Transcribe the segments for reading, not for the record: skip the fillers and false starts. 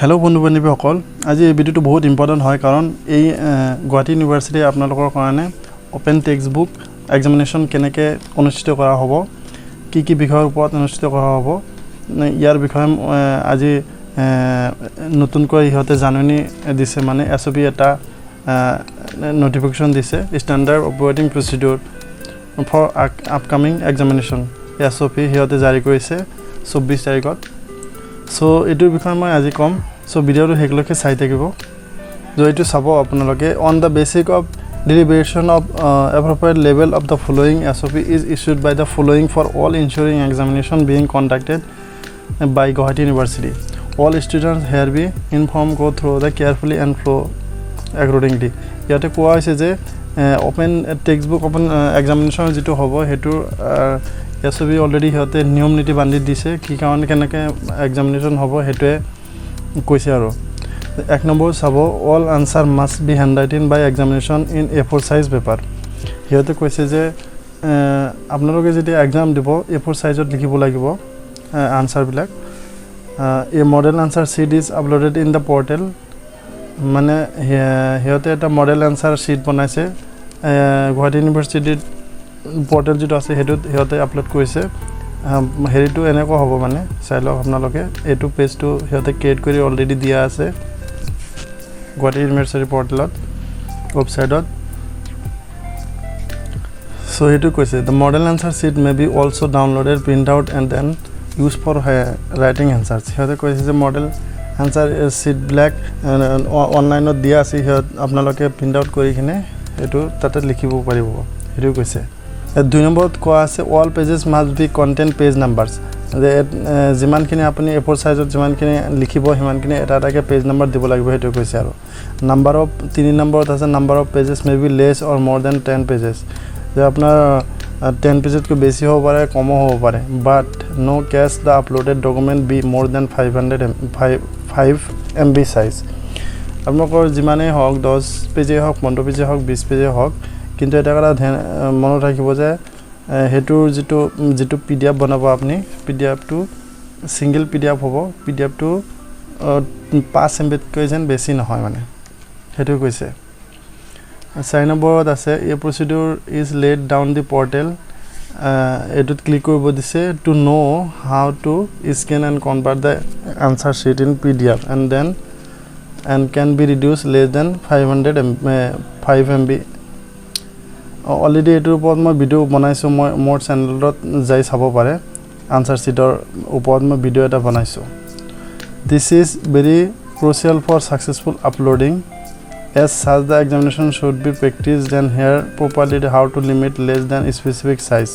Hello बंधु बान्धवीসকল আজি এই ভিডিওটো বহুত ইম্পৰ্টেন্ট হয় কাৰণ এই গুৱাহাটী ইউনিভাৰ্চিটি আপোনালোকৰ কাৰণে ওপেন টেক্সট বুক এক্সামিনেশ্যন কেনেকৈ অনুষ্ঠিত কৰা হ'ব কি কি বিষয়ৰ ওপৰত অনুষ্ঠিত কৰা হ'ব ইয়াৰ বিষয়ে আজি নতুনকৈ ইহঁতে জাননী দিছে মানে এছপি এটা নোটিফিকেশ্যন দিছে standard operating procedure for upcoming examination SP ইহঁতে জাৰি কৰিছে 24 তাৰিখত সো এটোৰ বিষয়ে মই আজি কম সো ভিডিওটো হেকলৈকে চাই থাকিব जो एटू চাব আপোনালোকে on the basis of deliberation of appropriate level of the following SOP is issued by the following for all ensuring examination being conducted by Guwahati University. All students here be informed go through the carefully and flow accordingly. ইয়াতে কোৱা হৈছে যে open text book open examination যেটো হ'ব হেতু SOP already হতে নিয়ম নীতি বান্ধি দিছে কি কাৰণে কেনেকৈ এক্সামিনেশ্যন হ'ব হেতুৱে কৈছে আৰু এক নম্বৰ চাব all answer must be handwritten by examination in A4 size paper হেতুৱে কৈছে যে আপোনালোকে যেতিয়া এক্সাম দিব A4 সাইজত লিখিব লাগিব আনসাৰ বিলাক a model answer sheet is uploaded in the portal মানে হেতুৱে এটা মডেল আনসাৰ sheet বনাইছে গুৱাহাটী ইউনিভাৰ্চিটিৰ পোৰ্টেল যেটো আছে হেতুত হেতে আপলোড কৰিছে হেৰিটো এনেকৈ হ'ব মানে চাই লওক আপোনালোকে এটো পেজটো হেতে ক্ৰিয়েট কৰি অলৰেডি দিয়া আছে গুৱাহাটী ইউনিভাৰ্চিটি পোৰ্টেলত ওয়েবসাইটত সো হেতু কৈছে the model answer sheet may be also downloaded print out and then used for writing answers হেতে কৈছে যে মডেল আনসাৰ sheet black অনলাইনত দিয়া আছে আপোনালোকে প্ৰিন্ট আউট কৰি কিনে এটো তাতে লিখিব পাৰিব হেতু কৈছে দুই নম্বৰত কোৱা আছে all pages must be contain page numbers যিমানখিনি আপুনি A4 সাইজত যিমানখিনি লিখিব হিমানখিনি এটা এটাকে পেজ নাম্বাৰ দিব লাগিব হেতু কৈছে আৰু নাম্বাৰ অফ 3 নম্বৰত আছে number of pages may be less or more than 10 pages যে আপোনাৰ 10 পেজতকৈ বেছি হ'ব পাৰে কম হ'ব পাৰে but no case the uploaded document be more than 5 MB size আপোনালোকৰ যিমানে হওক 10 পেজে হওক 15 পেজে হওক 20 পেজে হওক কিন্তু এটা কথা মনত ৰাখিব যে হেতুৰ যেটো পিডিএফ বনাব আপুনি পিডিএফ টো সিঙ্গেল পিডিএফ হ'ব পিডিএফ টো 5 MB কৈ যেন বেছি নহয় মানে হেতু কৈছে 4 নম্বৰত আছে এই procedure is laid down the portal এটোত ক্লিক কৰিব দিছে to know how to scan and convert the answer sheet in PDF and can be reduced less than 5 MB already এটোৰ ওপৰত মই ভিডিও বনাইছো মই মোৰ চেনেলত যাই চাব পাৰে আনসাৰ শীটৰ ওপৰত মই ভিডিও এটা বনাইছো this is very crucial for successful uploading as such the examination should be practiced and here properly how to limit less than specific size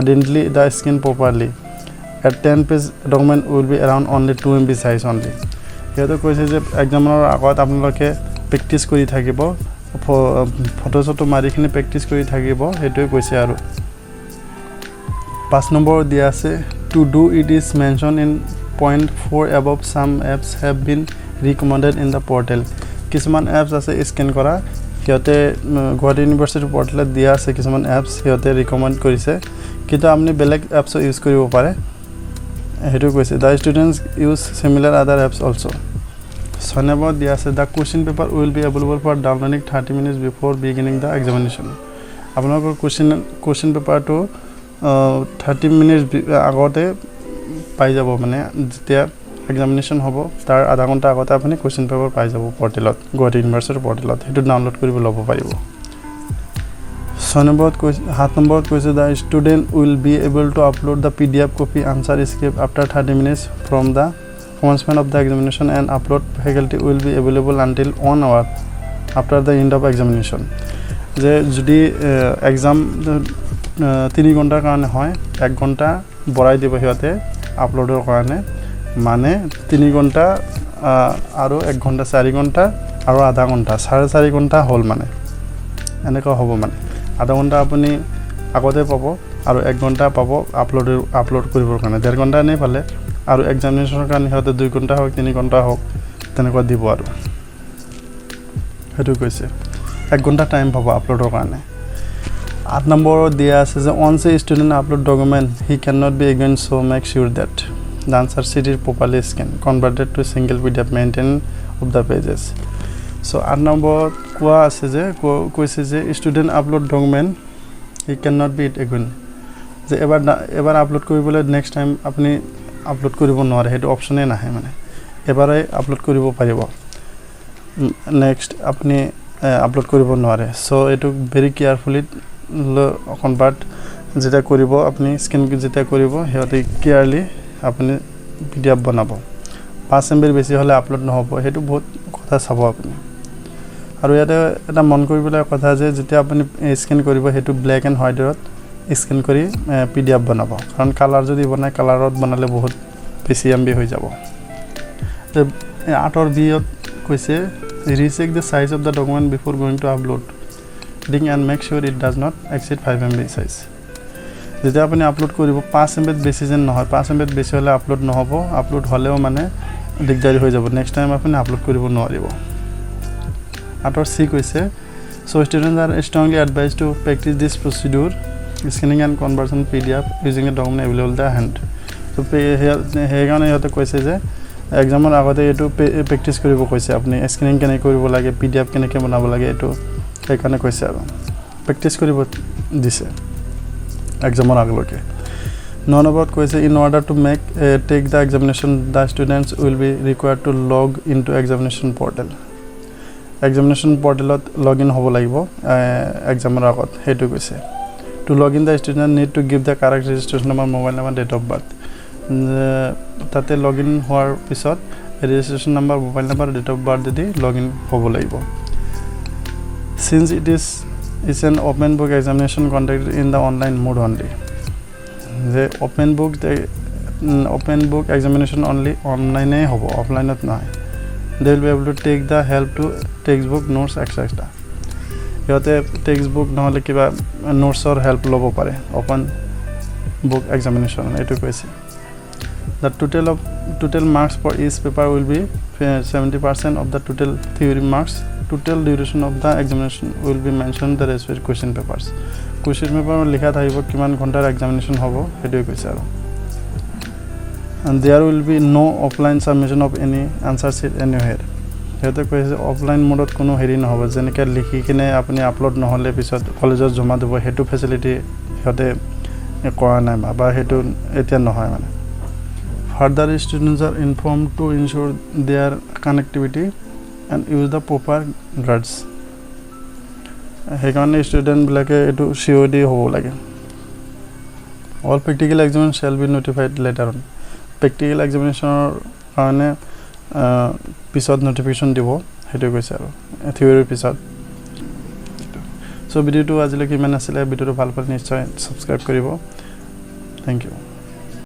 identify the skin properly at 10 page document will be around only 2 MB size only হেতু কৈছে যে এক্সামৰ আগত আপোনালোকে practice কৰি থাকিব photo মাৰিখিনি practice কৰি থাকিব হেতুৱে কৈছে আৰু 5 নম্বৰ দিয়া আছে to do it is mentioned in point 4 above some apps have been recommended in the portal কিছুমান এপছ আছে স্ক্যান কৰা হেতে গুৱাহাটী ইউনিভাৰ্চিটি পোৰ্টেলত দিয়া আছে কিছুমান এপছ হেতে ৰিকমেন্ড কৰিছে কিন্তু আপুনি বেলেগ এপছ ইউজ কৰিব পাৰে হেতু কৈছে the students use similar other apps also Sonabot dia said the question paper will be available for downloading 30 minutes before beginning the examination. আপোনালোকৰ question paper to 30 minutes আগতে পাই যাব মানে যেতিয়া এক্সামিনেশ্যন হ'ব তাৰ আধা ঘণ্টা আগতে আপুনি question paper পাই যাব পোৰ্টেলত গুৱাহাটী ইউনিভাৰ্চিটি পোৰ্টেলত হেতু ডাউনলোড কৰিব ল'ব পাৰিব Sonabot 7 নম্বৰত কৈছে the student will be able to upload the PDF copy answer script after 30 minutes from the commencement of the examination and upload faculty will be available until 1 hour after the end of examination যে যদি exam 3 ঘণ্টাৰ কাৰণে হয় 1 ঘণ্টা বঢ়াই দিব হিয়তে আপলোডৰ কাৰণে মানে 3 ঘণ্টা আৰু 1 ঘণ্টা 4 ঘণ্টা আৰু আধা ঘণ্টা 4.5 ঘণ্টা হ'ল মানে এনেকৈ হ'ব মানে আধা ঘণ্টা আপুনি আগতে পাব আৰু 1 ঘণ্টা পাব আপলোড কৰিবৰ কাৰণে 1.5 ঘণ্টা নাই পালে আৰু এক্সামিনেশ্যনৰ কাৰণে হতে 2 ঘণ্টা হওক 3 ঘণ্টা হওক তেনেকুৱা দিব আৰু হেতু কৈছে 1 ঘণ্টা টাইম পাব আপলোডৰ কাৰণে 8 নম্বৰত দিয়া আছে যে once a student upload document he cannot be again so make sure that the answer sheet is properly scanned, converted to single PDF, maintain of the pages. So 8 number কোৱা আছে যে কৈছে যে student upload document he cannot be it again, যে এবাৰ upload কৰিবলৈ next time আপুনি upload কৰিব নোৱাৰে, সেইটো অপচনে নাহে, মানে এবাৰে আপলোড কৰিব পাৰিব, নেক্সট আপুনি আপলোড কৰিব নোৱাৰে। সো এটো ভেৰি কেয়াৰফুলি কনভাৰ্ট যেটা কৰিব, আপুনি স্ক্যান যেটা কৰিব হেতে কেয়াৰলি আপুনি PDF বনাব। 5 MB বেছি হলে আপলোড নহব, হেতু বহুত কথা চাব আপুনি। আৰু ইয়াতে এটা মন কৰিবলগীয়া কথা যে যেতিয়া আপুনি স্ক্যান কৰিব হেতু ব্ল্যাক এন্ড হোৱাইটত স্ক্যান কৰি PDF বনাব, কাৰণ কালাৰ যদি বনায় কালাৰত বনালে বহুত বেছি MB হৈ যাব। 8 বিত কৈছে recheck the size of the document before going to upload and make sure it does not exceed 5 MB size. যেতিয়া আপুনি আপলোড কৰিব 5 MB বেছি যেন নহয়, 5 MB বেছি হলে আপলোড নহব, আপলোড হলেও মানে দিগদাৰি হৈ যাব, নেক্সট টাইম আপুনি আপলোড কৰিব নোৱাৰিব। 8 সি কৈছে so students are strongly advised to practice this procedure, scanning and conversion PDF using a document available at hand. so হেগানে হতে কৈছে যে এক্সামৰ আগতে এটো প্ৰ্যাকটিস কৰিব কৈছে, আপুনি স্ক্যানিং কেনে কৰিব লাগে, PDF কেনেকে বনাব লাগে, এটো সেইকাৰণে কৈছে আৰু প্ৰ্যাকটিস কৰিব দিছে এক্সামৰ আগলৈকে। 9 নম্বৰত কৈছে in order to take the examination the students will be required to log into examination portal. examination portalত login হ'ব লাগিব এক্সামৰ আগত, হেতু কৈছে। to log in the student need to give the correct registration number, mobile number, date of birth. তাতে login হোৱাৰ পিছত registration number, mobile number, date of birth the login হ'ব লাগিব। since it is an open book examination conducted in the online mode only, the open book examination only online এ হ'ব, offline-ত নহয়। they will be able to take the help to textbook notes etc. ইয়াতে textbook নহলে কিবা নোটছৰ help ল'ব পাৰে open book examination, এটো কৈছে। the total marks for each paper will be 70% of the total theory marks. total duration of the examination will be mentioned the respective question papers. question paper লিখা থাকিব কিমান ঘণ্টাৰ examination হ'ব, হেতু কৈছে আৰু। and there will be no offline submission of any answer sheet anywhere. হেতু কৈছে অফলাইন মোডত কোনো হেৰি নহব, যেনেকৈ লিখি কিনে আপুনি আপলোড নহলে পিছত কলেজত জমা দিব, হেতু ফেসিলিটি হেতে কৰা নাই বা হেতু এতিয়া নহয় মানে। further students are informed to ensure their connectivity and use the proper guards. সেইকাৰণে ষ্টুডেন্ট বিলাকে এটো COD হ'ব লাগে। all practical examination shall be notified later on. practical examinationৰ কাৰণে পিছত নোটিফিকেশন দিব, হেতু কৈছে আৰু থিওৰিৰ পিছত। সো ভিডিওটো আজিলৈকে ইমান আছিল, ভিডিওটো ভাল পালে নিশ্চয় সাবস্ক্ৰাইব কৰিব। Thank U.